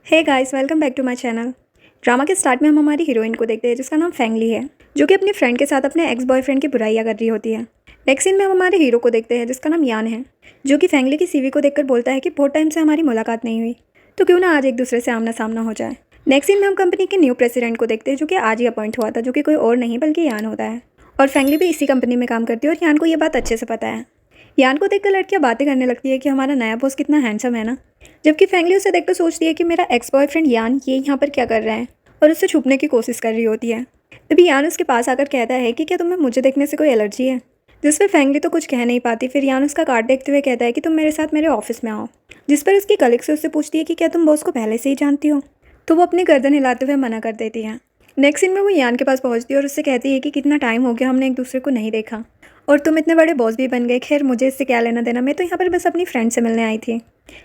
Hey guys, welcome back to my channel. Drama के start में हम हमारी हीरोइन को देखते हैं जिसका नाम फेंगली है, जो कि अपनी फ्रेंड के साथ अपने एक्स बॉयफ्रेंड की बुराइयां कर रही होती है। नेक्स्ट सीन में हम हमारे हीरो को देखते हैं जिसका नाम यान है, जो कि फेंगली की सीवी को देखकर बोलता है कि बहुत टाइम से हमारी मुलाकात नहीं हुई, तो क्यों ना आज एक दूसरे से आमना सामना हो जाए। नेक्स्ट सीन में हम कंपनी के न्यू प्रेसिडेंट को देखते हैं जो कि आज ही अपॉइंट हुआ था, जो कि कोई और नहीं बल्कि यान होता है। और फेंगली भी इसी कंपनी में काम करती है और यान को ये बात अच्छे से पता है। यान को देखकर लड़कियां बातें करने लगती है कि हमारा नया बॉस कितना हैंडसम है ना, जबकि फेंगली उसे देखकर सोचती है कि मेरा एक्स बॉयफ्रेंड यान ये यहाँ पर क्या कर रहा है, और उससे छुपने की कोशिश कर रही होती है। तभी यान उसके पास आकर कहता है कि क्या तुम्हें मुझे देखने से कोई एलर्जी है, जिस पर फेंगली तो कुछ कह नहीं पाती। फिर यान उसका कार्ड देखते हुए कहता है कि तुम मेरे साथ मेरे ऑफिस में आओ, जिस पर उसकी कलीग से उससे पूछती है कि क्या तुम बॉस को पहले से ही जानती हो, तो वो अपनी गर्दन हिलाते हुए मना कर देती है। नेक्स्ट सीन में वो यान के पास पहुंचती है और उससे कहती है कि कितना टाइम हो गया हमने एक दूसरे को नहीं देखा, और तुम इतने बड़े बॉस भी बन गए। खैर मुझे इससे क्या लेना देना, मैं तो यहाँ पर बस अपनी फ्रेंड से मिलने आई थी,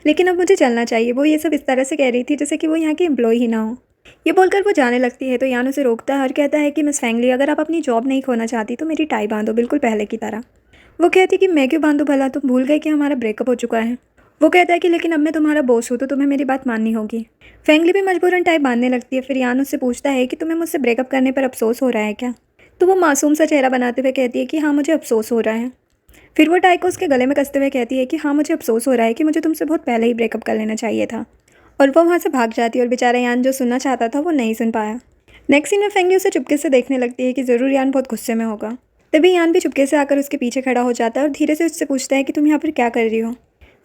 लेकिन अब मुझे चलना चाहिए। वो ये सब इस तरह से कह रही थी जैसे कि वो यहाँ की एम्प्लॉय ही ना हो। ये बोलकर वो जाने लगती है तो यान उसे रोकता है और कहता है कि मिस फैंगली, अगर आप अपनी जॉब नहीं खोना चाहती तो मेरी टाई बांधो, बिल्कुल पहले की तरह। वो कहती कि मैं क्यों बांधूं भला, तुम भूल गए कि हमारा ब्रेकअप हो चुका है। वो कहता है कि लेकिन अब मैं तुम्हारा बॉस हूँ तो तुम्हें मेरी बात माननी होगी। फैंगली भी मजबूरन टाई बांधने लगती है। फिर यान उससे पूछता है कि तुम्हें मुझसे ब्रेकअप करने पर अफसोस हो रहा है क्या, तो वो मासूम सा चेहरा बनाते हुए कहती है कि हाँ मुझे अफसोस हो रहा है। फिर वो टाई को उसके गले में कसते हुए कहती है कि हाँ मुझे अफसोस हो रहा है कि मुझे तुमसे बहुत पहले ही ब्रेकअप कर लेना चाहिए था। और वो वहाँ से भाग जाती है और बेचारा यान जो सुनना चाहता था वो नहीं सुन पाया। नेक्स्ट सीन में फेंगली उसे चुपके से देखने लगती है कि ज़रूर यान बहुत गुस्से में होगा। तभी यान भी चुपके से आकर उसके पीछे खड़ा हो जाता है और धीरे से उससे पूछता है कि तुम यहाँ पर क्या कर रही हो।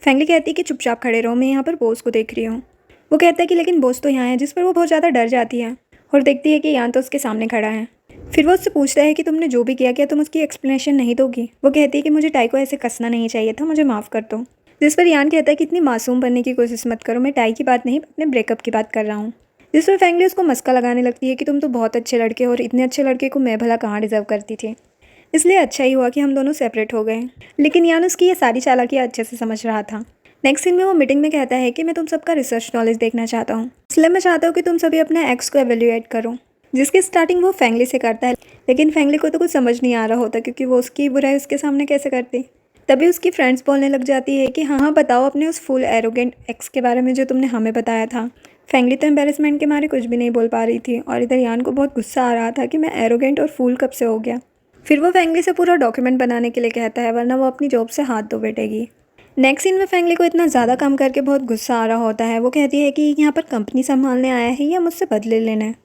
फेंगली कहती है कि चुपचाप खड़े रहो, मैं यहाँ पर बॉस को देख रही हूँ। वो कहता है कि लेकिन बॉस तो यहाँ है, जिस पर वो बहुत ज़्यादा डर जाती है और देखती है कि यान तो उसके सामने खड़ा है। फिर वो उससे पूछता है कि तुमने जो भी किया क्या तुम उसकी एक्सप्लेनेशन नहीं दोगी। वो कहती है कि मुझे टाई को ऐसे कसना नहीं चाहिए था, मुझे माफ़ कर दो। जिस पर यान कहता है कि इतनी मासूम बनने की कोशिश मत करो, मैं टाई की बात नहीं अपने ब्रेकअप की बात कर रहा हूँ। जिस पर फैंगली उसको मस्का लगाने लगती है कि तुम तो बहुत अच्छे लड़के हो और इतने अच्छे लड़के को मैं भला कहाँ डिजर्व करती थी, इसलिए अच्छा ही हुआ कि हम दोनों सेपरेट हो गए। लेकिन यान उसकी ये सारी चालाकियाँ अच्छे से समझ रहा था। नेक्स्ट सीन में वो मीटिंग में कहता है कि मैं तुम सबका रिसर्च नॉलेज देखना चाहता हूँ, इसलिए मैं चाहता हूँ कि तुम सभी अपने एक्स को एवेल्यूएट करो। जिसकी स्टार्टिंग वो फैंगली से करता है, लेकिन फैंगली को तो कुछ समझ नहीं आ रहा होता क्योंकि वो उसकी बुराई उसके सामने कैसे करती। तभी उसकी फ्रेंड्स बोलने लग जाती है कि हाँ हाँ बताओ अपने उस फुल एरोगेंट एक्स के बारे में जो तुमने हमें बताया था। फैंगली तो एम्बेरसमेंट के मारे कुछ भी नहीं बोल पा रही थी और इधर यान को बहुत गुस्सा आ रहा था कि मैं एरोगेंट और फूल कब से हो गया। फिर वो फैंगली से पूरा डॉक्यूमेंट बनाने के लिए कहता है, वरना वो अपनी जॉब से हाथ धो बैठेगी। नेक्स्ट सीन में फैंगली को इतना ज़्यादा काम करके बहुत गुस्सा आ रहा होता है। वो कहती है कि यहाँ पर कंपनी संभालने आया है या मुझसे बदले लेना है।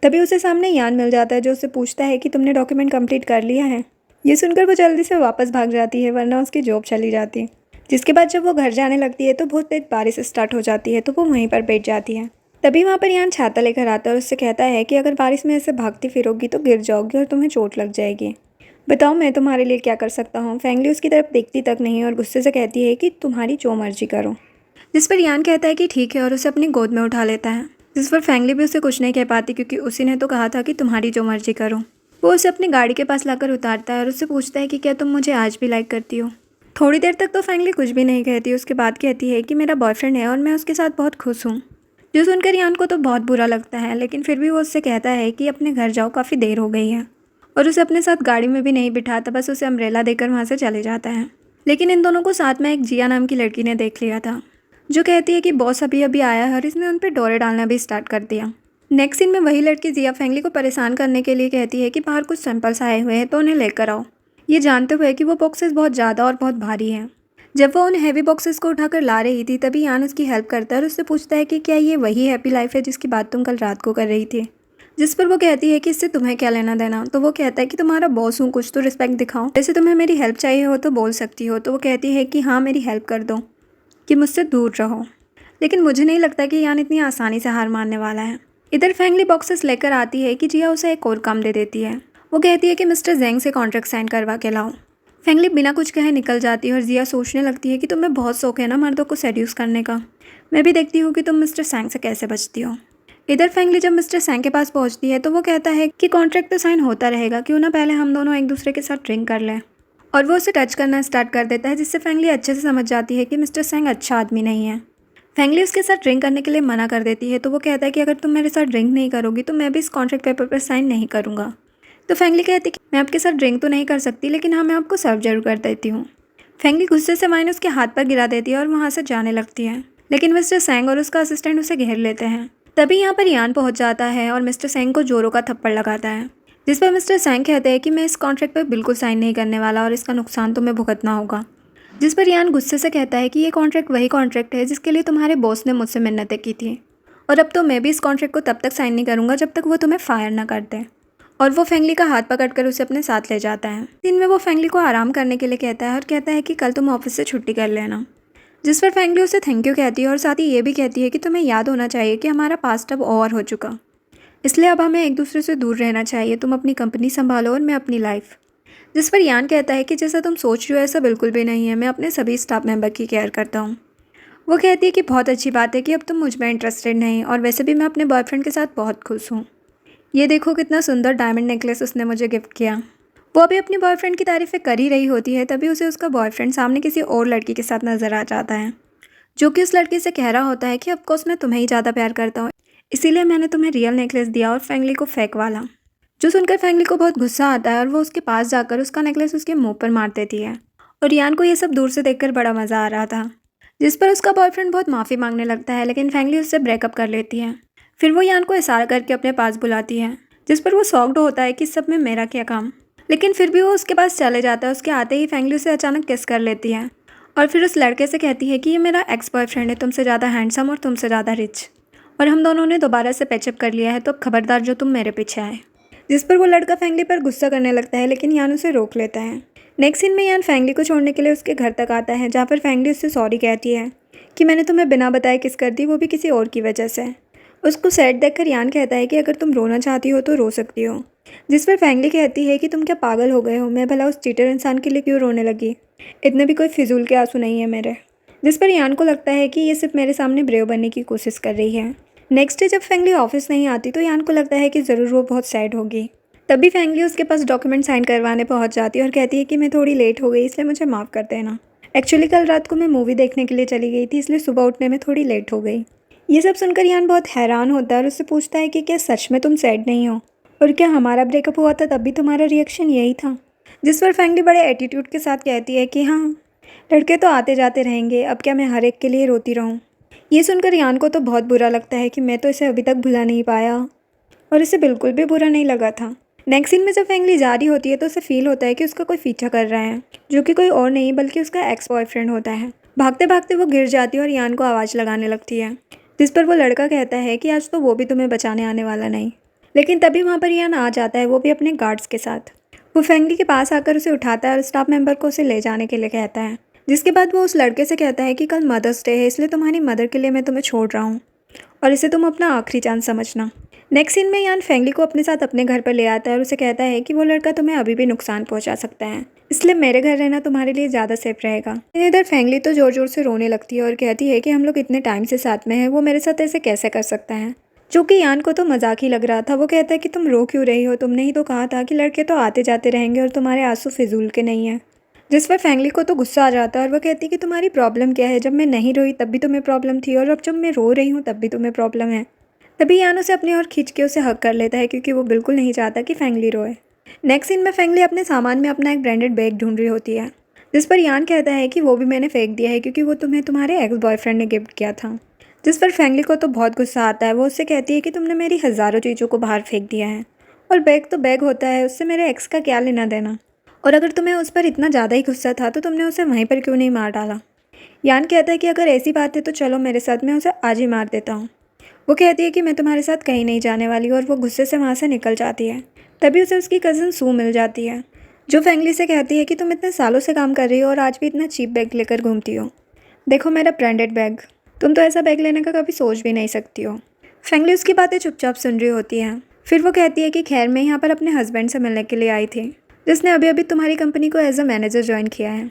तभी उसे सामने यान मिल जाता है जो उससे पूछता है कि तुमने डॉक्यूमेंट कंप्लीट कर लिया है। ये सुनकर वो जल्दी से वापस भाग जाती है, वरना उसकी जॉब चली जाती। जिसके बाद जब वो घर जाने लगती है तो बहुत तेज बारिश स्टार्ट हो जाती है, तो वो वहीं पर बैठ जाती है। तभी वहाँ पर यान छाता लेकर आता है और उससे कहता है कि अगर बारिश में ऐसे भागती फिरोगी तो गिर जाओगी और तुम्हें चोट लग जाएगी। बताओ मैं तुम्हारे लिए क्या कर सकता हूँ। फैंगली उसकी तरफ देखती तक नहीं और गुस्से से कहती है कि तुम्हारी जो मर्जी करो। जिस पर यान कहता है कि ठीक है और उसे अपनी गोद में उठा लेता है। जिस पर फैंगली भी उसे कुछ नहीं कह पाती क्योंकि उसी ने तो कहा था कि तुम्हारी जो मर्जी करो। वो उसे अपनी गाड़ी के पास लाकर उतारता है और उससे पूछता है कि क्या तुम मुझे आज भी लाइक करती हो। थोड़ी देर तक तो फैंगली कुछ भी नहीं कहती, उसके बाद कहती है कि मेरा बॉयफ्रेंड है और मैं उसके साथ बहुत खुश हूँ। जो सुनकर यान को तो बहुत बुरा लगता है, लेकिन फिर भी वो उससे कहता है कि अपने घर जाओ, काफ़ी देर हो गई है। और उसे अपने साथ गाड़ी में भी नहीं बिठाता, बस उसे अम्ब्रेला देकर वहाँ से चले जाता है। लेकिन इन दोनों को साथ में एक जिया नाम की लड़की ने देख लिया था, जो कहती है कि बॉस अभी अभी आया है और इसने उन पर डोरे डालना भी स्टार्ट कर दिया। नेक्स्ट सीन में वही लड़की जिया फैंगली को परेशान करने के लिए कहती है कि बाहर कुछ सैंपल्स आए हुए हैं तो उन्हें लेकर आओ, ये जानते हुए कि वो बॉक्सेस बहुत ज़्यादा और बहुत भारी हैं। जब वो उन हैवी बॉक्सेस को उठाकर ला रही थी तभी यान उसकी हेल्प करता है और उससे पूछता है कि क्या ये वही हैप्पी लाइफ है जिसकी बात तुम कल रात को कर रही थी। जिस पर वो कहती है कि इससे तुम्हें क्या लेना देना। तो वो कहता है कि तुम्हारा बॉस हूँ, कुछ तो रिस्पेक्ट दिखाओ, जैसे तुम्हें मेरी हेल्प चाहिए हो तो बोल सकती हो। तो वो कहती है कि हाँ मेरी हेल्प कर दो, कि मुझसे दूर रहो। लेकिन मुझे नहीं लगता कि यान इतनी आसानी से हार मानने वाला है। इधर फैंगली बॉक्सेस लेकर आती है कि जिया उसे एक और काम दे देती है। वो कहती है कि मिस्टर जेंग से कॉन्ट्रैक्ट साइन करवा के लाओ। फैंगली बिना कुछ कहे निकल जाती है और जिया सोचने लगती है कि तुम्हें बहुत शौक है ना मर्दों को सेड्यूस करने का, मैं भी देखती हूँ कि तुम मिस्टर सैंग से कैसे बचती हो। इधर फैंगली जब मिस्टर सैंग के पास पहुँचती है तो वो कहता है कि कॉन्ट्रैक्ट तो साइन होता रहेगा, क्यों ना पहले हम दोनों एक दूसरे के साथ ड्रिंक कर लें। और वो उसे टच करना स्टार्ट कर देता है, जिससे फैंगली अच्छे से समझ जाती है कि मिस्टर सैंग अच्छा आदमी नहीं है। फैंगली उसके साथ ड्रिंक करने के लिए मना कर देती है, तो वो कहता है कि अगर तुम मेरे साथ ड्रिंक नहीं करोगी तो मैं भी इस कॉन्ट्रैक्ट पेपर पर साइन नहीं करूँगा। तो फैंगली कहती है कि मैं आपके साथ ड्रिंक तो नहीं कर सकती, लेकिन हाँ मैं आपको सर्व जरूर कर देती हूँ। फैंगली गुस्से से वाइन उसके हाथ पर गिरा देती है और वहाँ से जाने लगती है। लेकिन मिस्टर सेंग और उसका असिस्टेंट उसे घेर लेते हैं। तभी यहाँ पर यान पहुँच जाता है और मिस्टर सेंग को जोरों का थप्पड़ लगाता है, जिस पर मिस्टर सेंग कहते हैं कि मैं इस कॉन्ट्रैक्ट पर बिल्कुल साइन नहीं करने वाला और इसका नुकसान तुम्हें भुगतना होगा। जिस पर यान गुस्से से कहता है कि ये कॉन्ट्रैक्ट वही कॉन्ट्रैक्ट है जिसके लिए तुम्हारे बॉस ने मुझसे मिन्नतें की थी, और अब तो मैं भी इस कॉन्ट्रैक्ट को तब तक साइन नहीं करूँगा जब तक वो तुम्हें फायर ना कर दे। और वो फेंगली का हाथ पकड़कर उसे अपने साथ ले जाता है। दिन में वो फेंगली को आराम करने के लिए कहता है और कहता है कि कल तुम ऑफिस से छुट्टी कर लेना। जिस पर फेंगली उसे थैंक यू कहती है और साथ ही ये भी कहती है कि तुम्हें याद होना चाहिए कि हमारा पास्ट अब ओवर हो चुका, इसलिए अब हमें एक दूसरे से दूर रहना चाहिए। तुम अपनी कंपनी संभालो और मैं अपनी लाइफ। जिस पर यान कहता है कि जैसा तुम सोच रही हो ऐसा बिल्कुल भी नहीं है, मैं अपने सभी स्टाफ मेंबर की केयर करता हूँ। वो कहती है कि बहुत अच्छी बात है कि अब तुम मुझ में इंटरेस्टेड नहीं, और वैसे भी मैं अपने बॉयफ्रेंड के साथ बहुत खुश हूँ। ये देखो कितना सुंदर डायमंड नेकलेस उसने मुझे गिफ्ट किया। वो अभी अपनी बॉयफ्रेंड की तारीफ़ें कर ही रही होती है, तभी उसे उसका बॉयफ्रेंड सामने किसी और लड़की के साथ नज़र आ जाता है, जो कि उस लड़की से कह रहा होता है कि ऑफकोर्स मैं तुम्हें ही ज़्यादा प्यार करता हूँ, इसीलिए मैंने तुम्हें रियल नेकलेस दिया और फेंगली को फेक वाला। जो सुनकर फेंगली को बहुत गुस्सा आता है और वो उसके पास जाकर उसका नेकलेस उसके मुंह पर मार देती है। और यान को ये सब दूर से देखकर बड़ा मज़ा आ रहा था, जिस पर उसका बॉयफ्रेंड बहुत माफ़ी मांगने लगता है, लेकिन फेंगली उससे ब्रेकअप कर लेती है। फिर वो यान को इशारा करके अपने पास बुलाती है, जिस पर वो शॉक्ड होता है कि इस सब में मेरा क्या काम। लेकिन फिर भी वो उसके पास चले जाता है। उसके आते ही फेंगली उसे अचानक किस कर लेती है और फिर उस लड़के से कहती है कि ये मेरा एक्स बॉयफ्रेंड है, तुमसे ज़्यादा हैंडसम और तुमसे ज़्यादा रिच, और हम दोनों ने दोबारा से पैचअप कर लिया है, तो अब खबरदार जो तुम मेरे पीछे आए। जिस पर वो लड़का फेंगली पर गुस्सा करने लगता है, लेकिन यान उसे रोक लेता है। नेक्स्ट सीन में यान फेंगली को छोड़ने के लिए उसके घर तक आता है, जहाँ पर फेंगली उससे सॉरी कहती है कि मैंने तुम्हें बिना बताए किस कर दी, वो भी किसी और की वजह से। उसको सैड देखकर यान कहता है कि अगर तुम रोना चाहती हो तो रो सकती हो। जिस पर फेंगली कहती है कि तुम क्या पागल हो गए हो, मैं भला उस चीटर इंसान के लिए क्यों रोने लगी, इतने भी कोई फिजूल के आंसू नहीं है मेरे। जिस पर यान को लगता है कि ये सिर्फ मेरे सामने ब्रेव बनने की कोशिश कर रही है। नेक्स्ट डे जब फेंगली ऑफिस नहीं आती तो यान को लगता है कि ज़रूर वो बहुत सैड होगी। तभी फेंगली उसके पास डॉक्यूमेंट साइन करवाने पहुंच जाती है और कहती है कि मैं थोड़ी लेट हो गई, इसलिए मुझे माफ़ कर देना। एक्चुअली कल रात को मैं मूवी देखने के लिए चली गई थी, इसलिए सुबह उठने में थोड़ी लेट हो गई। ये सब सुनकर यान बहुत हैरान होता है और उससे पूछता है कि क्या सच में तुम सैड नहीं हो, और क्या हमारा ब्रेकअप हुआ था तब भी तुम्हारा रिएक्शन यही था। जिस पर फेंगली बड़े एटीट्यूड के साथ कहती है कि हाँ, लड़के तो आते जाते रहेंगे, अब क्या मैं हर एक के लिए रोती रहूँ। ये सुनकर यान को तो बहुत बुरा लगता है कि मैं तो इसे अभी तक भुला नहीं पाया, और इसे बिल्कुल भी बुरा नहीं लगा था। नेक्स्ट सीन में जब फेंगली जा रही होती है तो उसे फील होता है कि उसका कोई पीछा कर रहा है, जो कि कोई और नहीं बल्कि उसका एक्स बॉयफ्रेंड होता है। भागते भागते वो गिर जाती है और यान को आवाज़ लगाने लगती है, जिस पर वो लड़का कहता है कि आज तो वो भी तुम्हें बचाने आने वाला नहीं। लेकिन तभी वहाँ पर यान आ जाता है, वो भी अपने गार्ड्स के साथ। वो फेंगली के पास आकर उसे उठाता है और स्टाफ मेंबर को उसे ले जाने के लिए कहता है, जिसके बाद वो उस लड़के से कहता है कि कल मदर्स डे है, इसलिए तुम्हारी मदर के लिए मैं तुम्हें छोड़ रहा हूँ और इसे तुम अपना आखिरी चांस समझना। नेक्स्ट सीन में यान फेंगली को अपने साथ अपने घर पर ले आता है और उसे कहता है कि वो लड़का तुम्हें अभी भी नुकसान पहुंचा सकता है, इसलिए मेरे घर रहना तुम्हारे लिए ज़्यादा सेफ रहेगा। इधर फेंगली तो जोर जोर से रोने लगती है और कहती है कि हम लोग इतने टाइम से साथ में हैं, वो मेरे साथ ऐसे कैसे कर सकता है, जो कि यान को तो मजाक ही लग रहा था। वो कहता है कि तुम रो क्यों रही हो, तुमने ही तो कहा था कि लड़के तो आते जाते रहेंगे और तुम्हारे आंसू फिजूल के नहीं है। जिस पर फेंगली को तो गुस्सा आ जाता है और वो कहती है कि तुम्हारी प्रॉब्लम क्या है, जब मैं नहीं रोई तब भी तुम्हें प्रॉब्लम थी, और अब जब मैं रो रही हूँ तब भी तुम्हें प्रॉब्लम है। तभी यान उसे अपनी ओर खींच के उसे हक कर लेता है, क्योंकि वो बिल्कुल नहीं चाहता कि फेंगली रोए। नेक्स्ट सीन में फेंगली अपने सामान में अपना एक ब्रांडेड बैग ढूंढ रही होती है, जिस पर यान कहता है कि वो भी मैंने फेंक दिया है क्योंकि वो तुम्हें तुम्हारे एक्स बॉयफ्रेंड ने गिफ्ट किया था। जिस पर फेंगली को तो बहुत गुस्सा आता है। वो उससे कहती है कि तुमने मेरी हज़ारों चीज़ों को बाहर फेंक दिया है, और बैग तो बैग होता है, उससे मेरे एक्स का क्या लेना देना, और अगर तुम्हें उस पर इतना ज़्यादा ही गुस्सा था तो तुमने उसे वहीं पर क्यों नहीं मार डाला। यान कहता है कि अगर ऐसी बात है तो चलो मेरे साथ, मैं उसे आज ही मार देता हूँ। वो कहती है कि मैं तुम्हारे साथ कहीं नहीं जाने वाली, और वो गुस्से से वहाँ से निकल जाती है। तभी उसे उसकी कज़न सू मिल जाती है, जो फेंगली से कहती है कि तुम इतने सालों से काम कर रही हो और आज भी इतना चीप बैग लेकर घूमती हो। देखो मेरा ब्रांडेड बैग, तुम तो ऐसा बैग लेने का कभी सोच भी नहीं सकती हो। फेंगली उसकी बातें चुपचाप सुन रही होती है। फिर वो कहती है कि खैर मैं यहाँ पर अपने हस्बैंड से मिलने के लिए आई थी, जिसने अभी अभी तुम्हारी कंपनी को एज अ मैनेजर ज्वाइन किया है।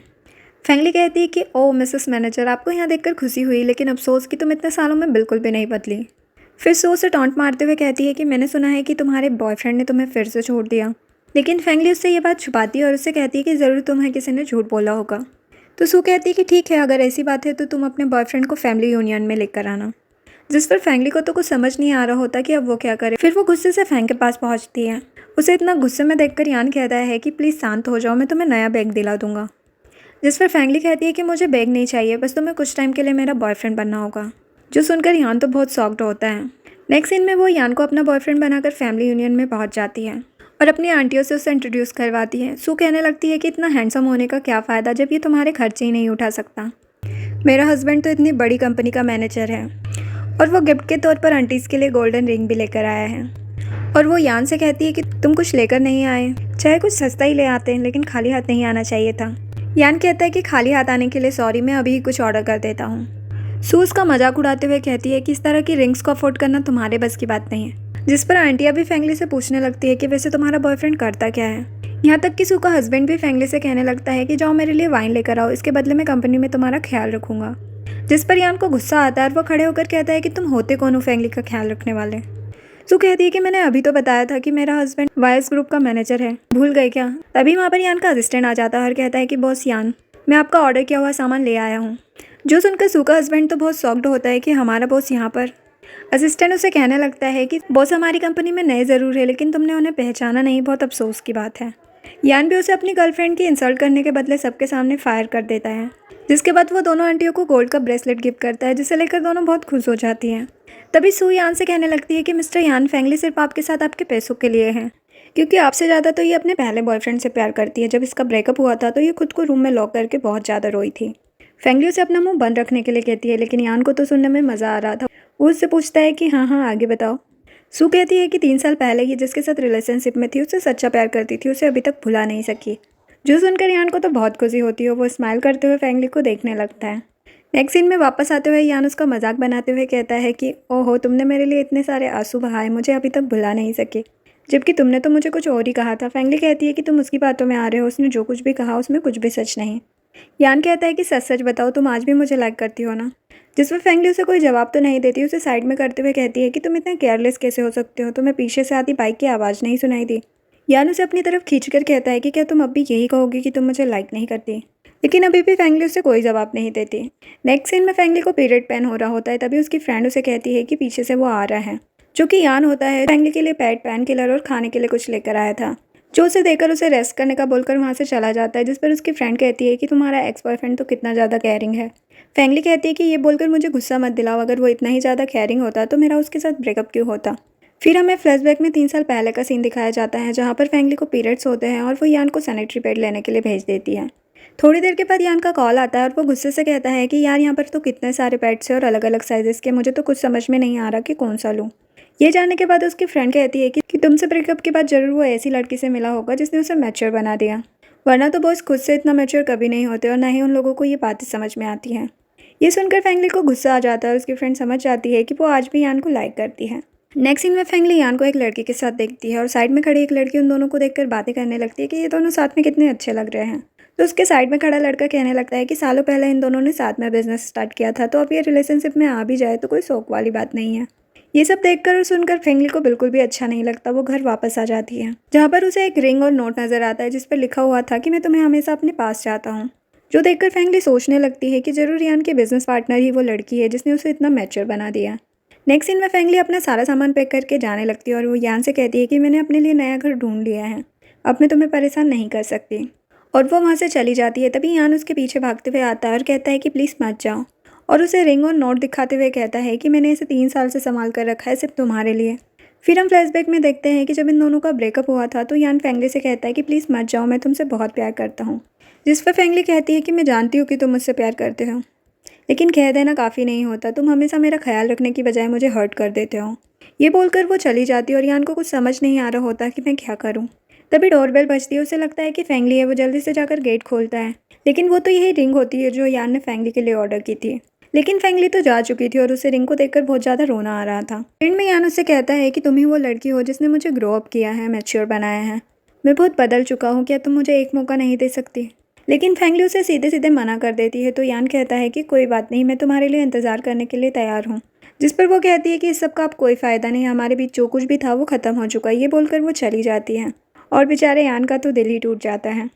फेंगली कहती है कि ओ मिसेस मैनेजर, आपको यहाँ देखकर खुशी हुई, लेकिन अफसोस कि तुम इतने सालों में बिल्कुल भी नहीं बदली। फिर सो उसे टॉन्ट मारते हुए कहती है कि मैंने सुना है कि तुम्हारे बॉयफ्रेंड ने तुम्हें फिर से छोड़ दिया। लेकिन फेंगली उससे ये बात छुपाती है और उससे कहती है कि ज़रूर तुम्हें किसी ने झूठ बोला होगा। तो सू कहती है कि ठीक है, अगर ऐसी बात है तो तुम अपने बॉयफ्रेंड को फैमिली यूनियन में लेकर आना। जिस पर फेंगली को तो कुछ समझ नहीं आ रहा होता कि अब वो क्या करे। फिर वो गुस्से से फेंग के पास पहुंचती है। उसे इतना गुस्से में देखकर यान कहता है कि प्लीज़ शांत हो जाओ, मैं तुम्हें नया बैग दिला दूंगा। जिस पर फैंगली कहती है कि मुझे बैग नहीं चाहिए, बस तुम्हें कुछ टाइम के लिए मेरा बॉयफ्रेंड बनना होगा। जो सुनकर यान तो बहुत शॉक्ड होता है। नेक्स्ट सीन में वो यान को अपना बॉयफ्रेंड बनाकर फैमिली यूनियन में पहुंच जाती है और अपनी आंटियों से उसे इंट्रोड्यूस करवाती है। सू कहने लगती है कि इतना हैंडसम होने का क्या फ़ायदा जब ये तुम्हारे खर्चे ही नहीं उठा सकता। मेरा हस्बैंड तो इतनी बड़ी कंपनी का मैनेजर है और वो गिफ्ट के तौर पर आंटीज़ के लिए गोल्डन रिंग भी लेकर आया है। और वो यान से कहती है कि तुम कुछ लेकर नहीं आए, चाहे कुछ सस्ता ही ले आते हैं, लेकिन खाली हाथ नहीं आना चाहिए था। यान कहता है कि खाली हाथ आने के लिए सॉरी, मैं अभी ही कुछ ऑर्डर कर देता हूँ। सू उसका मजाक उड़ाते हुए कहती है कि इस तरह की रिंग्स को अफोर्ड करना तुम्हारे बस की बात नहीं है। जिस पर आंटिया भी फैंगली से पूछने लगती है कि वैसे तुम्हारा बॉयफ्रेंड करता क्या है। यहाँ तक कि सू का हस्बैंड भी फैंगली से कहने लगता है कि जाओ मेरे लिए वाइन लेकर आओ, इसके बदले में कंपनी में तुम्हारा ख्याल रखूंगा। जिस पर यान को गुस्सा आता है और वो खड़े होकर कहता है कि तुम होते कौन हो फैंगली का ख्याल रखने वाले। सू कहती है कि मैंने अभी तो बताया था कि मेरा हस्बैंड वाइस ग्रुप का मैनेजर है, भूल गए क्या। तभी वहाँ पर यान का असिस्टेंट आ जाता है और कहता है कि बॉस यान, मैं आपका ऑर्डर किया हुआ सामान ले आया हूँ। जो सुनकर सू का हस्बैंड तो बहुत शॉक्ड होता है कि हमारा बॉस यहाँ पर। असिस्टेंट उसे कहने लगता है कि बॉस हमारी कंपनी में नए ज़रूर है, लेकिन तुमने उन्हें पहचाना नहीं, बहुत अफसोस की बात है। यान भी उसे अपनी गर्लफ्रेंड की इंसल्ट करने के बदले सबके सामने फायर कर देता है, जिसके बाद वो दोनों आंटियों को गोल्ड का ब्रेसलेट गिफ्ट करता है, जिसे लेकर दोनों बहुत खुश हो जाती हैं। तभी सू यान से कहने लगती है कि मिस्टर यान, फैंगली सिर्फ आपके साथ आपके पैसों के लिए है, क्योंकि आपसे ज़्यादा तो ये अपने पहले बॉयफ्रेंड से प्यार करती है। जब इसका ब्रेकअप हुआ था तो ये खुद को रूम में लॉक करके बहुत ज़्यादा रोई थी। फैंगली उसे अपना मुंह बंद रखने के लिए कहती है, लेकिन यान को तो सुनने में मज़ा आ रहा था। वो उससे पूछता है कि हाँ आगे बताओ। सू कहती है कि 3 साल पहले ये जिसके साथ रिलेशनशिप में थी उससे सच्चा प्यार करती थी, उसे अभी तक भुला नहीं सकी। जो सुनकर यान को तो बहुत खुशी होती है, वो स्माइल करते हुए फैंगली को देखने लगता है। नेक्स्ट सीन में वापस आते हुए यान उसका मजाक बनाते हुए कहता है कि ओहो, तुमने मेरे लिए इतने सारे आंसू बहाए, मुझे अभी तक भुला नहीं सके, जबकि तुमने तो मुझे कुछ और ही कहा था। फैंगली कहती है कि तुम उसकी बातों में आ रहे हो, उसने जो कुछ भी कहा उसमें कुछ भी सच नहीं। यान कहता है कि सच सच बताओ, तुम आज भी मुझे लाइक करती हो ना। जिस पर फैंगली उसे कोई जवाब तो नहीं देती, उसे साइड में करते हुए कहती है कि तुम इतने केयरलेस कैसे हो सकते हो, तुम्हें पीछे से आती बाइक की आवाज़ नहीं सुनाई दी। यान उसे अपनी तरफ खींचकर कहता है कि क्या तुम अब भी यही कहोगी कि तुम मुझे लाइक नहीं करती, लेकिन अभी भी फैंगली उसे कोई जवाब नहीं देती। नेक्स्ट सीन में फैंगली को पीरियड पेन हो रहा होता है, तभी उसकी फ्रेंड उसे कहती है कि पीछे से वो आ रहा है, जो कि यान होता है। फैंगली के लिए पेट, पेन किलर और खाने के लिए कुछ लेकर आया था, जो उसे देकर उसे रेस्ट करने का बोलकर वहाँ से चला जाता है। जिस पर उसकी फ्रेंड कहती है कि तुम्हारा एक्स बॉयफ्रेंड तो कितना ज़्यादा केयरिंग है। फैंगली कहती है कि ये बोलकर मुझे गुस्सा मत दिलाओ, अगर वो इतना ही ज़्यादा केयरिंग होता तो मेरा उसके साथ ब्रेकअप क्यों होता। फिर हमें फ्लैशबैक में 3 साल पहले का सीन दिखाया जाता है, जहाँ पर फैंगली को पीरियड्स होते हैं और वो यान को सैनिटरी पैड लेने के लिए भेज देती है। थोड़ी देर के बाद यान का कॉल आता है और वो गुस्से से कहता है कि यार, यहाँ पर तो कितने सारे पैड्स हैं और अलग अलग साइजेस के, मुझे तो कुछ समझ में नहीं आ रहा कि कौन सा लूँ। ये जानने के बाद उसकी फ्रेंड कहती है कि तुमसे ब्रेकअप के बाद जरूर वो ऐसी लड़की से मिला होगा जिसने उसे मैच्योर बना दिया, वरना तो बॉयज खुद से इतना मैच्योर कभी नहीं होते और ना ही उन लोगों को ये बातें समझ में आती हैं। ये सुनकर फैंगली को गुस्सा आ जाता है और उसकी फ्रेंड समझ जाती है कि वो आज भी यान को लाइक करती है। नेक्स्ट सीन में फैंगली यान को एक लड़के के साथ देखती है और साइड में खड़ी एक लड़की उन दोनों को देखकर बातें करने लगती है कि ये दोनों साथ में कितने अच्छे लग रहे हैं। तो उसके साइड में खड़ा लड़का कहने लगता है कि सालों पहले इन दोनों ने साथ में बिजनेस स्टार्ट किया था, तो अब ये रिलेशनशिप में आ भी जाए तो कोई शौक वाली बात नहीं है। ये सब देखकर और सुनकर फैंगली को बिल्कुल भी अच्छा नहीं लगता। वो घर वापस आ जाती है, जहाँ पर उसे एक रिंग और नोट नजर आता है जिस पर लिखा हुआ था कि मैं तुम्हें हमेशा अपने पास चाहता हूँ। जो देखकर फैंगली सोचने लगती है कि जरूर यान के बिजनेस पार्टनर ही वो लड़की है जिसने उसे इतना मैच्योर बना दिया। नेक्स्ट सीन में फैंगली अपना सारा सामान पैक करके जाने लगती है और वो यान से कहती है कि मैंने अपने लिए नया घर ढूंढ लिया है, अब मैं तुम्हें परेशान नहीं कर सकती। और वो वहाँ से चली जाती है। तभी यान उसके पीछे भागते हुए आता है और कहता है कि प्लीज़ मत जाओ, और उसे रिंग और नोट दिखाते हुए कहता है कि मैंने इसे 3 साल से संभाल कर रखा है, सिर्फ तुम्हारे लिए। फिर हम फ्लैशबैक में देखते हैं कि जब इन दोनों का ब्रेकअप हुआ था तो यान फैंगली से कहता है कि प्लीज़ मत जाओ, मैं तुमसे बहुत प्यार करता हूँ। जिस पर फैंगली कहती है कि मैं जानती हूँ कि तुम मुझसे प्यार करते हो, लेकिन कह देना काफ़ी नहीं होता, तुम हमेशा मेरा ख्याल रखने की बजाय मुझे हर्ट कर देते हो। ये बोलकर वो चली जाती है और यान को कुछ समझ नहीं आ रहा होता कि मैं क्या करूँ। तभी डोरबेल बजती है, उसे लगता है कि फैंगली है। वो जल्दी से जाकर गेट खोलता है, लेकिन वो तो यही रिंग होती है जो यान ने फैंगली के लिए ऑर्डर की थी। लेकिन फैंगली तो जा चुकी थी और उसे रिंग को देखकर बहुत ज़्यादा रोना आ रहा था। एंड में यान उससे कहता है कि तुम ही वो लड़की हो जिसने मुझे ग्रो अप किया है, मैच्योर बनाया है। मैं बहुत बदल चुका हूँ, क्या तुम मुझे एक मौका नहीं दे सकती। लेकिन फैंगली उसे सीधे सीधे मना कर देती है। तो यान कहता है कि कोई बात नहीं, मैं तुम्हारे लिए इंतज़ार करने के लिए तैयार हूँ। जिस पर वो कहती है कि इस सब का अब कोई फ़ायदा नहीं, हमारे बीच जो कुछ भी था वो ख़त्म हो चुका है। ये बोलकर वो चली जाती है और बेचारे यान का तो दिल ही टूट जाता है।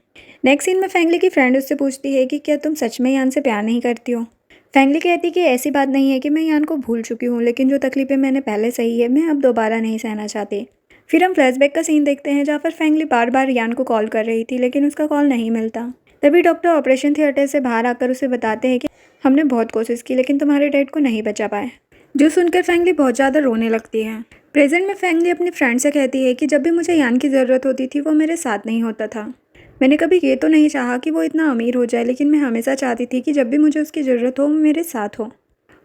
नेक्स्ट सीन में फैंगली की फ्रेंड उससे पूछती है कि क्या तुम सच में यान से प्यार नहीं करती हो। फैंगली कहती है कि ऐसी बात नहीं है कि मैं यान को भूल चुकी हूँ, लेकिन जो तकलीफें मैंने पहले सही है मैं अब दोबारा नहीं सहना चाहती। फिर हम फ्लैशबैक का सीन देखते हैं जहाँ पर फैंगली बार बार यान को कॉल कर रही थी, लेकिन उसका कॉल नहीं मिलता। तभी डॉक्टर ऑपरेशन थिएटर से बाहर आकर उसे बताते हैं कि हमने बहुत कोशिश की लेकिन तुम्हारे डैड को नहीं बचा पाए। जो सुनकर फैंगली बहुत ज़्यादा रोने लगती है। प्रेजेंट में फैंगली अपनी फ्रेंड से कहती है कि जब भी मुझे यान की ज़रूरत होती थी वो मेरे साथ नहीं होता था। मैंने कभी ये तो नहीं चाहा कि वो इतना अमीर हो जाए, लेकिन मैं हमेशा चाहती थी कि जब भी मुझे उसकी ज़रूरत हो वो मेरे साथ हो।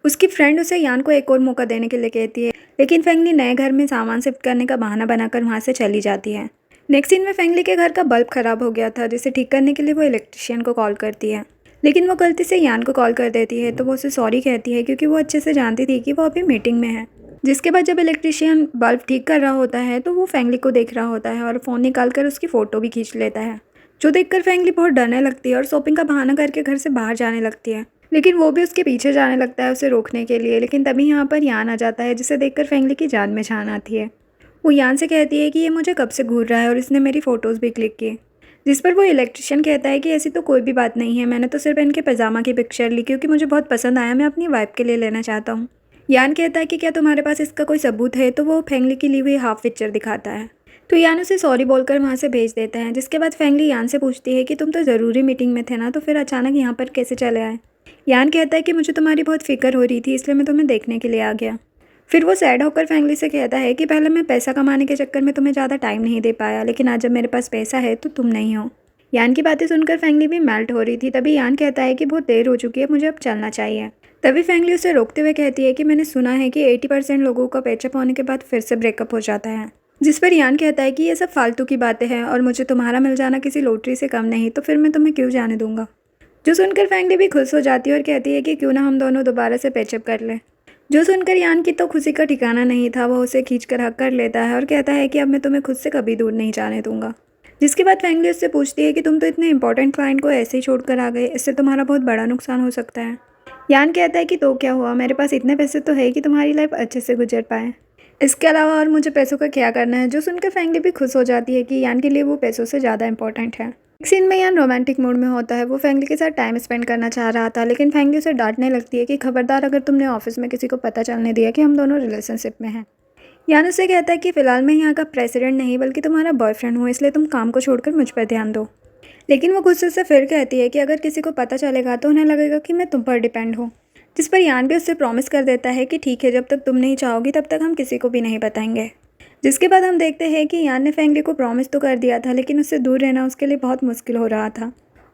उसकी फ्रेंड उसे यान को एक और मौका देने के लिए कहती है, लेकिन फैंगली नए घर में सामान शिफ्ट करने का बहाना बनाकर वहाँ से चली जाती है। नेक्स्ट सीन में फैंगली के घर का बल्ब खराब हो गया था, जिसे ठीक करने के लिए वो इलेक्ट्रिशियन को कॉल करती है, लेकिन वो गलती से यान को कॉल कर देती है तो वो उसे सॉरी कहती है क्योंकि वो अच्छे से जानती थी कि वो अभी मीटिंग में है। जिसके बाद जब इलेक्ट्रिशियन बल्ब ठीक कर रहा होता है तो वो फैंगली को देख रहा होता है और फ़ोन निकाल कर उसकी फ़ोटो भी खींच लेता है, जो देखकर फैंगली बहुत डरने लगती है और शॉपिंग का बहाना करके घर से बाहर जाने लगती है। लेकिन वो भी उसके पीछे जाने लगता है उसे रोकने के लिए, लेकिन तभी यहाँ पर यान आ जाता है, जिसे देखकर फैंगली की जान में जान आती है। वो यान से कहती है कि ये मुझे कब से घूर रहा है और इसने मेरी फ़ोटोज़ भी क्लिक की। जिस पर वो इलेक्ट्रिशियन कहता है कि ऐसी तो कोई भी बात नहीं है, मैंने तो सिर्फ इनके पजामा की पिक्चर ली क्योंकि मुझे बहुत पसंद आया, मैं अपनी वाइफ के लिए लेना चाहता हूँ। यान कहता है कि क्या तुम्हारे पास इसका कोई सबूत है, तो वो फैंगली की ली हुई हाफ पिक्चर दिखाता है। तो यान उसे सॉरी बोलकर वहाँ से भेज देता है। जिसके बाद फैंगली यान से पूछती है कि तुम तो ज़रूरी मीटिंग में थे ना, तो फिर अचानक यहाँ पर कैसे चले आए। यान कहता है कि मुझे तुम्हारी बहुत फिक्र हो रही थी, इसलिए मैं तुम्हें देखने के लिए आ गया। फिर वो सैड होकर फैंगली से कहता है कि पहले मैं पैसा कमाने के चक्कर में तुम्हें ज़्यादा टाइम नहीं दे पाया, लेकिन आज जब मेरे पास पैसा है तो तुम नहीं हो। यान की बातें सुनकर फैंगली भी मेल्ट हो रही थी। तभी यान कहता है कि बहुत देर हो चुकी है, मुझे अब चलना चाहिए। तभी फैंगली उसे रोकते हुए कहती है कि मैंने सुना है कि 80% लोगों का पैचअप होने के बाद फिर से ब्रेकअप हो जाता है। जिस पर यान कहता है कि ये सब फालतू की बातें हैं और मुझे तुम्हारा मिल जाना किसी लॉटरी से कम नहीं, तो फिर मैं तुम्हें क्यों जाने दूंगा। जो सुनकर फैंगली भी खुश हो जाती है और कहती है कि क्यों ना हम दोनों दोबारा से पैचअप कर लें। जो सुनकर यान की तो खुशी का ठिकाना नहीं था, वो उसे खींचकर हक कर लेता है और कहता है कि अब मैं तुम्हें खुद से कभी दूर नहीं जाने दूंगा। जिसके बाद फैंगली उससे पूछती है कि तुम तो इतने इंपॉर्टेंट क्लाइंट को ऐसे ही छोड़कर आ गए, इससे तुम्हारा बहुत बड़ा नुकसान हो सकता है। यान कहता है कि तो क्या हुआ, मेरे पास इतने पैसे तो है कि तुम्हारी लाइफ अच्छे से गुजर पाए। इसके अलावा और मुझे पैसों का क्या करना है। जो सुनकर फैंगली भी खुश हो जाती है कि यान के लिए वो पैसों से ज़्यादा इंपॉर्टेंट है। एक सीन में यान रोमांटिक मूड में होता है। वो फैंगली के साथ टाइम स्पेंड करना चाह रहा था, लेकिन फैंगली उसे डांटने लगती है कि खबरदार अगर तुमने ऑफिस में किसी को पता चलने दिया कि हम दोनों रिलेशनशिप में हैं। यान उससे कहता है कि फ़िलहाल मैं यहाँ का प्रेसिडेंट नहीं बल्कि तुम्हारा बॉयफ्रेंड हूँ, इसलिए तुम काम को छोड़कर मुझ पर ध्यान दो। लेकिन वो गुस्से से फिर कहती है कि अगर किसी को पता चलेगा तो उन्हें लगेगा कि मैं तुम पर डिपेंड हूँ। जिस पर यान भी उससे प्रॉमिस कर देता है कि ठीक है, जब तक तुम नहीं चाहोगी तब तक हम किसी को भी नहीं बताएंगे। जिसके बाद हम देखते हैं कि यान ने फैंगली को प्रॉमिस तो कर दिया था, लेकिन उससे दूर रहना उसके लिए बहुत मुश्किल हो रहा था।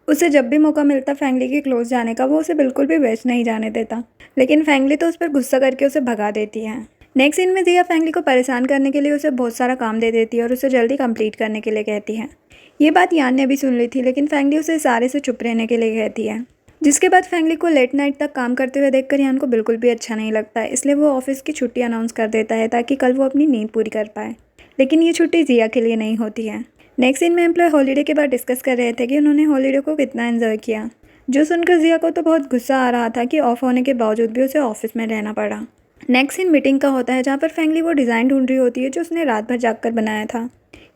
उसे जब भी मौका मिलता फैंगली के क्लोज जाने का, वो उसे बिल्कुल भी वेस्ट नहीं जाने देता, लेकिन फैंगली तो उस पर गुस्सा करके उसे भगा देती है। नेक्स्ट सीन में जिया फैंगली को परेशान करने के लिए उसे बहुत सारा काम दे देती है और उसे जल्दी कंप्लीट करने के लिए कहती है। ये बात यान ने भी सुन ली थी, लेकिन फैंगली उसे सारे से चुप रहने के लिए कहती है। जिसके बाद फैंगली को लेट नाइट तक काम करते हुए देखकर यान को बिल्कुल भी अच्छा नहीं लगता है, इसलिए वो ऑफिस की छुट्टी अनाउंस कर देता है ताकि कल वो अपनी नींद पूरी कर पाए। लेकिन ये छुट्टी जिया के लिए नहीं होती है। नेक्स्ट सीन में एम्प्लॉय हॉलीडे के बाद डिस्कस कर रहे थे कि उन्होंने हॉलीडे को कितना एंजॉय किया। जो सुनकर जिया को तो बहुत गुस्सा आ रहा था कि ऑफ होने के बावजूद भी उसे ऑफिस में रहना पड़ा। नेक्स्ट सीन मीटिंग का होता है, जहाँ पर फैंगली वो डिज़ाइन ढूंढ रही होती है जो उसने रात भर जागकर बनाया था।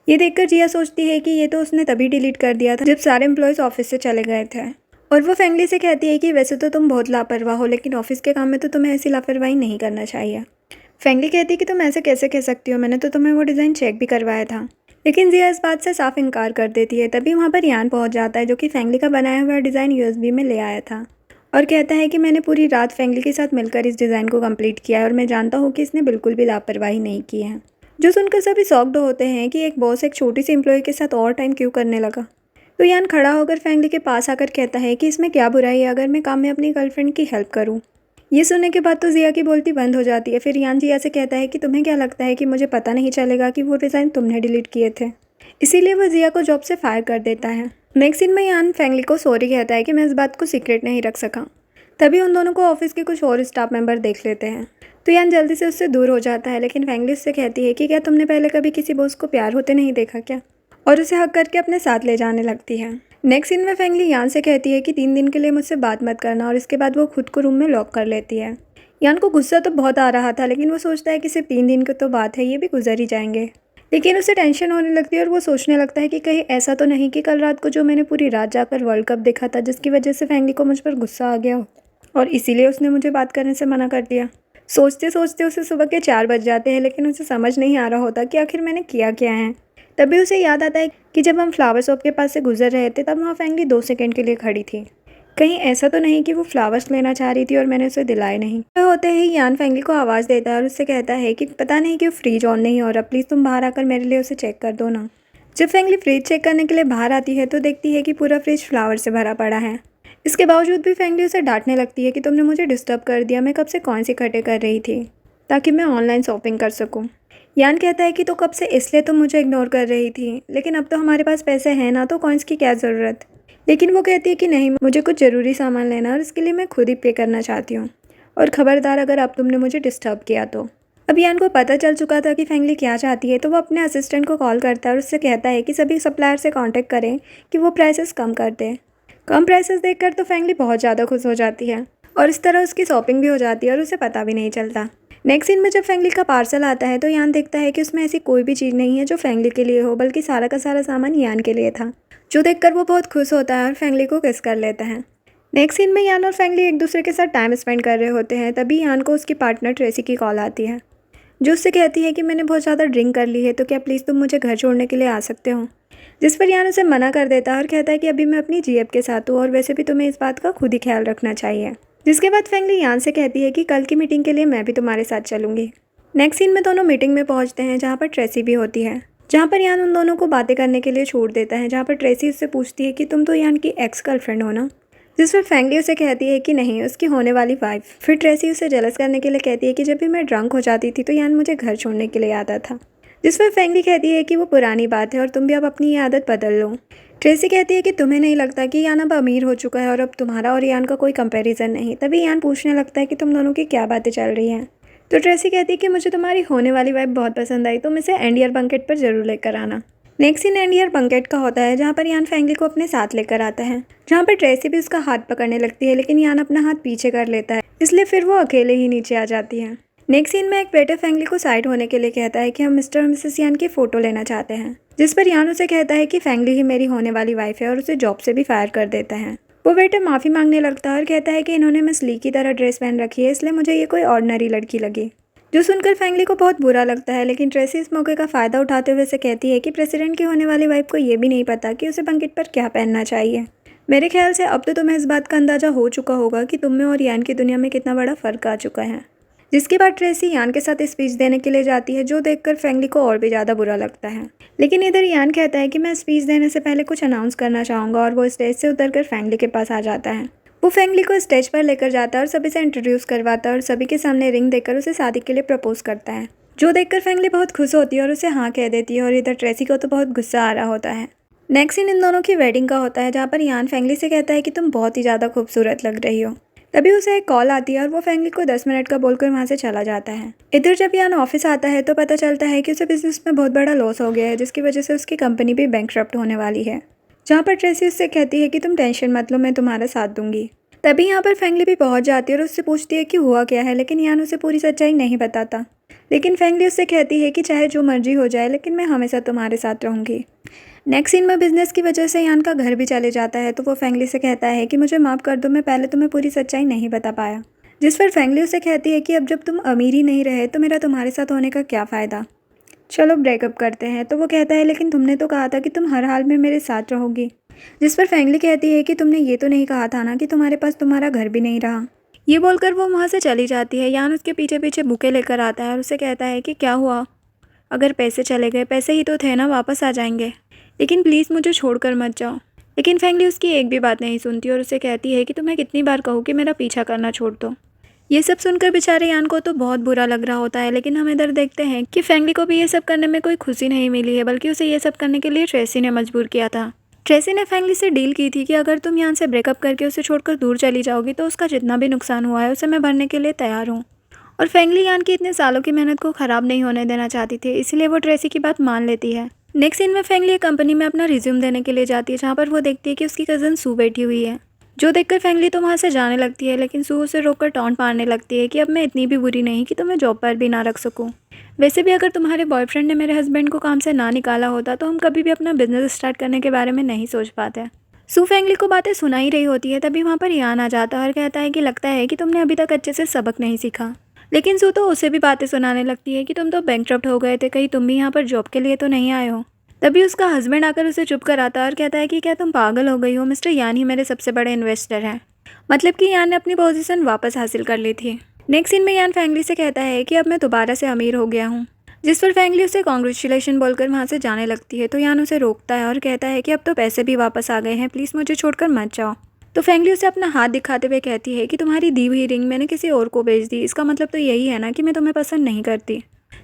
ये देखकर जिया सोचती है कि ये तो उसने तभी डिलीट कर दिया था जब सारे एम्प्लॉयज़ ऑफिस से चले गए थे। और वो फैंगली से कहती है कि वैसे तो तुम बहुत लापरवाह हो, लेकिन ऑफिस के काम में तो तुम्हें ऐसी लापरवाही नहीं करना चाहिए। फैंगली कहती है कि तुम ऐसे कैसे कह सकती हो, मैंने तो तुम्हें वो डिज़ाइन चेक भी करवाया था। लेकिन जिया इस बात से साफ इनकार कर देती है। तभी वहाँ पर यान पहुँच जाता है, जो कि फैंगली का बनाया हुआ डिज़ाइन यूएसबी में ले आया था, और कहता है कि मैंने पूरी रात फैंगली के साथ मिलकर इस डिज़ाइन को कंप्लीट किया है और मैं जानता हूँ कि इसने बिल्कुल भी लापरवाही नहीं की है। जो सुनकर सभी शॉक्ड होते हैं कि एक बॉस एक छोटी सी एम्प्लॉय के साथ और टाइम क्यों करने लगा। तो यान खड़ा होकर फैंगली के पास आकर कहता है कि इसमें क्या बुराई है अगर मैं काम में अपनी गर्लफ्रेंड की हेल्प करूँ। ये सुनने के बाद तो जिया की बोलती बंद हो जाती है। फिर यान जिया से कहता है कि तुम्हें क्या लगता है कि मुझे पता नहीं चलेगा कि वो डिज़ाइन तुमने डिलीट किए थे। इसीलिए वो जिया को जॉब से फायर कर देता है। नेक्स्ट सीन में यान फैंगली को सॉरी कहता है कि मैं इस बात को सीक्रेट नहीं रख सका। तभी उन दोनों को ऑफिस के कुछ और स्टाफ मेंबर देख लेते हैं, तो यान जल्दी से उससे दूर हो जाता है। लेकिन फैंगली उससे कहती है कि क्या तुमने पहले कभी किसी बॉस को प्यार होते नहीं देखा क्या, और उसे हक करके अपने साथ ले जाने लगती है। नेक्स्ट सीन में फैंगली यान से कहती है कि 3 दिन के लिए मुझसे बात मत करना, और इसके बाद वो खुद को रूम में लॉक कर लेती है। यान को गुस्सा तो बहुत आ रहा था, लेकिन वो सोचता है कि सिर्फ 3 दिन की तो बात है, ये भी गुजर ही जाएंगे। लेकिन उसे टेंशन होने लगती है और वो सोचने लगता है कि कहीं ऐसा तो नहीं कि कल रात को जो मैंने पूरी रात जाकर वर्ल्ड कप देखा था, जिसकी वजह से फैंगली को मुझ पर गुस्सा आ गया हो और इसीलिए उसने मुझे बात करने से मना कर दिया। सोचते सोचते उसे सुबह के 4 बज जाते हैं, लेकिन उसे समझ नहीं आ रहा होता कि आखिर मैंने किया क्या है। तभी उसे याद आता है कि जब हम फ्लावर शॉप के पास से गुजर रहे थे तब वहाँ फैंगली 2 सेकंड के लिए खड़ी थी। कहीं ऐसा तो नहीं कि वो फ्लावर्स लेना चाह रही थी और मैंने उसे दिलाए नहीं। वह होते ही यान फैंगली को आवाज़ देता है और उससे कहता है कि पता नहीं कि वो फ्रिज ऑन नहीं हो रहा, प्लीज़ तुम बाहर आकर मेरे लिए उसे चेक कर दो ना। जब फैंगली फ्रिज चेक करने के लिए बाहर आती है तो देखती है कि पूरा फ्रिज फ्लावर से भरा पड़ा है। इसके बावजूद भी फैंगली उसे डांटने लगती है कि तुमने मुझे डिस्टर्ब कर दिया, मैं कब से कॉइन्स इकट्ठे कर रही थी ताकि मैं ऑनलाइन शॉपिंग कर सकूँ। यान कहता है कि तो कब से इसलिए तुम मुझे इग्नोर कर रही थी, लेकिन अब तो हमारे पास पैसे हैं ना, तो कॉइन्स की क्या ज़रूरत। लेकिन वो कहती है कि नहीं, मुझे कुछ ज़रूरी सामान लेना और इसके लिए मैं खुद ही पे करना चाहती हूँ, और ख़बरदार अगर अब तुमने मुझे डिस्टर्ब किया तो। अब यान को पता चल चुका था कि फैंगली क्या चाहती है, तो वो अपने असिस्टेंट को कॉल करता है और उससे कहता है कि सभी सप्लायर से कांटेक्ट करें कि वो प्राइसेस कम कर दे। कम प्राइसेस देखकर तो फैंगली बहुत ज़्यादा खुश हो जाती है और इस तरह उसकी शॉपिंग भी हो जाती है और उसे पता भी नहीं चलता। नेक्स्ट सीन में जब फैंगली का पार्सल आता है तो यान देखता है कि उसमें ऐसी कोई भी चीज़ नहीं है जो फैंगली के लिए हो, बल्कि सारा का सारा सामान यान के लिए था, जो देखकर वो बहुत खुश होता है और फैंगली को किस कर लेता है। नेक्स्ट सीन में यान और फैंगली एक दूसरे के साथ टाइम स्पेंड कर रहे होते हैं। तभी यान को उसकी पार्टनर ट्रेसी की कॉल आती है, जो उससे कहती है कि मैंने बहुत ज़्यादा ड्रिंक कर ली है, तो क्या प्लीज़ तुम मुझे घर छोड़ने के लिए आ सकते हो। जिस पर यान उसे मना कर देता है और कहता है कि अभी मैं अपनी जीएफ के साथ हूँ और वैसे भी तुम्हें इस बात का खुद ही ख्याल रखना चाहिए। जिसके बाद फैंगली यान से कहती है कि कल की मीटिंग के लिए मैं भी तुम्हारे साथ चलूँगी। नेक्स्ट सीन में दोनों मीटिंग में पहुंचते हैं, जहां पर ट्रेसी भी होती है, जहां पर यान उन दोनों को बातें करने के लिए छोड़ देता है, जहां पर ट्रेसी उससे पूछती है कि तुम तो यान की एक्स गर्लफ्रेंड हो ना। जिस पर फैंगली उसे कहती है कि नहीं, उसकी होने वाली वाइफ। फिर ट्रेसी उसे जेलस करने के लिए कहती है कि जब भी मैं ड्रंक हो जाती थी तो यान मुझे घर छोड़ने के लिए आता था। जिस पर फैंगली कहती है कि वो पुरानी बात है और तुम भी अब अपनी ये आदत बदल लो। ट्रेसी कहती है कि तुम्हें नहीं लगता कि यान अब अमीर हो चुका है और अब तुम्हारा और यान का कोई कंपैरिजन नहीं। तभी यान पूछने लगता है कि तुम दोनों की क्या बातें चल रही हैं। तो ट्रेसी कहती है कि मुझे तुम्हारी होने वाली वाइफ बहुत पसंद आई, तुम इसे एंडियर बंकेट पर जरूर लेकर आना। नेक्स्ट सीन एंडियर बंकेट का होता है, जहाँ पर यान फैंगली को अपने साथ लेकर आता है, जहाँ पर ट्रेसी भी उसका हाथ पकड़ने लगती है, लेकिन यान अपना हाथ पीछे कर लेता है, इसलिए फिर वो अकेले ही नीचे आ जाती है। नेक्स्ट सीन में एक वेटर फैंगली को साइड होने के लिए कहता है कि हम मिस्टर और मिसेस यान की फ़ोटो लेना चाहते हैं। जिस पर यान उसे कहता है कि फैंगली ही मेरी होने वाली वाइफ है और उसे जॉब से भी फायर कर देता है। वो वेटर माफ़ी मांगने लगता है और कहता है कि इन्होंने मिस ली की तरह ड्रेस पहन रखी है, इसलिए मुझे ये कोई ऑर्डिनरी लड़की लगी। जो सुनकर फैंगली को बहुत बुरा लगता है, लेकिन ट्रेसी इस मौके का फ़ायदा उठाते हुए से कहती है कि प्रेसिडेंट की होने वाली वाइफ को ये भी नहीं पता कि उसे बंकेट पर क्या पहनना चाहिए। मेरे ख्याल से अब तो तुम्हें इस बात का अंदाज़ा हो चुका होगा कि तुम में और यान की दुनिया में कितना बड़ा फ़र्क आ चुका है। जिसके बाद ट्रेसी यान के साथ स्पीच देने के लिए जाती है, जो देखकर फैंगली को और भी ज़्यादा बुरा लगता है। लेकिन इधर यान कहता है कि मैं स्पीच देने से पहले कुछ अनाउंस करना चाहूँगा, और वो स्टेज से उतरकर फैंगली के पास आ जाता है। वो फैंगली को स्टेज पर लेकर जाता है और सभी से इंट्रोड्यूस करवाता है और सभी के सामने रिंग देकर उसे शादी के लिए प्रपोज करता है, जो देखकर फैंगली बहुत खुश होती है और उसे हाँ कह देती है। और इधर ट्रेसी को तो बहुत गुस्सा आ रहा होता है। नेक्स्ट सीन इन दोनों की वेडिंग का होता है, जहाँ पर यान फैंगली से कहता है कि तुम बहुत ही ज़्यादा खूबसूरत लग रही हो। तभी उसे एक कॉल आती है और वो फैंगली को 10 मिनट का बोलकर वहाँ से चला जाता है। इधर जब यान ऑफिस आता है तो पता चलता है कि उसे बिजनेस में बहुत बड़ा लॉस हो गया है, जिसकी वजह से उसकी कंपनी भी बैंकरप्ट होने वाली है। जहाँ पर ट्रेसी उससे कहती है कि तुम टेंशन मत लो, मैं तुम्हारा साथ दूंगी। तभी यहाँ पर फैंगली भी पहुँच जाती है और उससे पूछती है कि हुआ क्या है, लेकिन यान उसे पूरी सच्चाई नहीं बताता। लेकिन फैंगली उससे कहती है कि चाहे जो मर्जी हो जाए, लेकिन मैं हमेशा तुम्हारे साथ रहूँगी। नेक्स्ट सीन में बिजनेस की वजह से यान का घर भी चले जाता है, तो वो फैंगली से कहता है कि मुझे माफ़ कर दो, मैं पहले तुम्हें पूरी सच्चाई नहीं बता पाया। जिस पर फैंगली उसे कहती है कि अब जब तुम अमीर ही नहीं रहे तो मेरा तुम्हारे साथ होने का क्या फ़ायदा, चलो ब्रेकअप करते हैं। तो वो कहता है लेकिन तुमने तो कहा था कि तुम हर हाल में मेरे साथ रहोगी। जिस पर फैंगली कहती है कि तुमने ये तो नहीं कहा था ना कि तुम्हारे पास तुम्हारा घर भी नहीं रहा। ये बोलकर वो वहाँ से चली जाती है। यान उसके पीछे पीछे बुके लेकर आता है और उसे कहता है कि क्या हुआ, अगर पैसे चले गए, पैसे ही तो थे ना, वापस आ जाएंगे, लेकिन प्लीज़ मुझे छोड़कर मत जाओ। लेकिन फैंगली उसकी एक भी बात नहीं सुनती और उसे कहती है कि तुम्हें कितनी बार कहूँ कि मेरा पीछा करना छोड़ दो। ये सब सुनकर बेचारे यान को तो बहुत बुरा लग रहा होता है, लेकिन हम इधर देखते हैं कि फैंगली को भी ये सब करने में कोई खुशी नहीं मिली है, बल्कि उसे ये सब करने के लिए ट्रेसी ने मजबूर किया था। ट्रेसी ने फैंगली से डील की थी कि अगर तुम यान से ब्रेकअप करके उसे छोड़कर दूर चली जाओगी तो उसका जितना भी नुकसान हुआ है उसे मैं भरने के लिए तैयार हूँ। और फैंगली यान की इतने सालों की मेहनत को ख़राब नहीं होने देना चाहती थी, इसलिए वो ट्रेसी की बात मान लेती है। नेक्स्ट सीन में फैंगली एक कंपनी में अपना रिज्यूम देने के लिए जाती है, जहाँ पर वो देखती है कि उसकी कज़न सू बैठी हुई है, जो देखकर फैंगली तो वहाँ से जाने लगती है। लेकिन सू उसे रोककर टॉन्ट मारने लगती है कि अब मैं इतनी भी बुरी नहीं कि तुम्हें जॉब पर भी ना रख सकूँ। वैसे भी अगर तुम्हारे बॉयफ्रेंड ने मेरे हस्बैंड को काम से ना निकाला होता तो हम कभी भी अपना बिजनेस स्टार्ट करने के बारे में नहीं सोच पाते। सू फैंगली को बातें सुना ही रही होती है, तभी वहाँ पर यान आ जाता है और कहता है कि लगता है कि तुमने अभी तक अच्छे से सबक नहीं सीखा। लेकिन सू तो उसे भी बातें सुनाने लगती है कि तुम तो बैंकरप्ट हो गए थे, कहीं तुम भी यहाँ पर जॉब के लिए तो नहीं आए हो। तभी उसका हस्बैंड आकर उसे चुप कराता है और कहता है कि क्या तुम पागल हो गई हो, मिस्टर यान ही मेरे सबसे बड़े इन्वेस्टर हैं। मतलब कि यान ने अपनी पोजीशन वापस हासिल कर ली थी। नेक्स्ट सीन में यान फैंगली से कहता है कि अब मैं दोबारा से अमीर हो गया हूँ, जिस पर फैंगली उसे कॉन्ग्रेचुलेशन बोलकर वहाँ से जाने लगती है। तो यान उसे रोकता है और कहता है कि अब तो पैसे भी वापस आ गए हैं, प्लीज़ मुझे छोड़कर मत जाओ। तो फैंगली उसे अपना हाथ दिखाते हुए कहती है कि तुम्हारी दी हुई रिंग मैंने किसी और को बेच दी, इसका मतलब तो यही है ना कि मैं तुम्हें पसंद नहीं करती।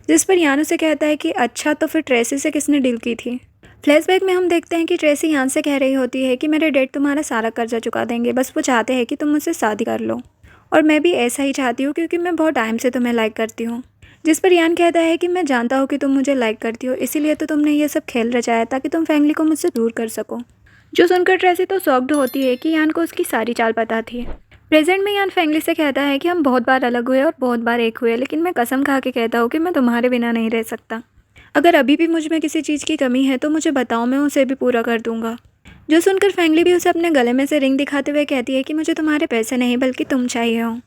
जिस पर यान उसे कहता है कि अच्छा तो फिर ट्रेसी से किसने डील की थी। फ्लैशबैक में हम देखते हैं कि ट्रेसी यान से कह रही होती है कि मेरे डैड तुम्हारा सारा कर्जा चुका देंगे, बस वो चाहते हैं कि तुम मुझसे शादी कर लो, और मैं भी ऐसा ही चाहती हूँ क्योंकि मैं बहुत टाइम से तुम्हें लाइक करती हूँ। जिस पर यान कहता है कि मैं जानता हूँ कि तुम मुझे लाइक करती हो, इसीलिए तो तुमने ये सब खेल रचाया ताकि तुम फैंगली को मुझसे दूर कर सको। जो सुनकर ट्रेसी तो शॉक्ड होती है कि यान को उसकी सारी चाल पता थी। प्रेजेंट में यान फैंगली से कहता है कि हम बहुत बार अलग हुए और बहुत बार एक हुए, लेकिन मैं कसम खा के कहता हूँ कि मैं तुम्हारे बिना नहीं रह सकता। अगर अभी भी मुझ में किसी चीज़ की कमी है तो मुझे बताओ, मैं उसे भी पूरा कर दूंगा। जो सुनकर फैंगली भी उसे अपने गले में से रिंग दिखाते हुए कहती है कि मुझे तुम्हारे पैसे नहीं बल्कि तुम चाहिए हो।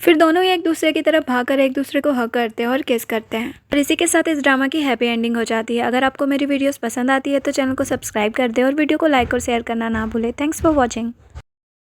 फिर दोनों ही एक दूसरे की तरफ भागकर एक दूसरे को हग करते हैं और किस करते हैं, और इसी के साथ इस ड्रामा की हैप्पी एंडिंग हो जाती है। अगर आपको मेरी वीडियोस पसंद आती है तो चैनल को सब्सक्राइब कर दे और वीडियो को लाइक और शेयर करना ना भूले। Thanks for watching.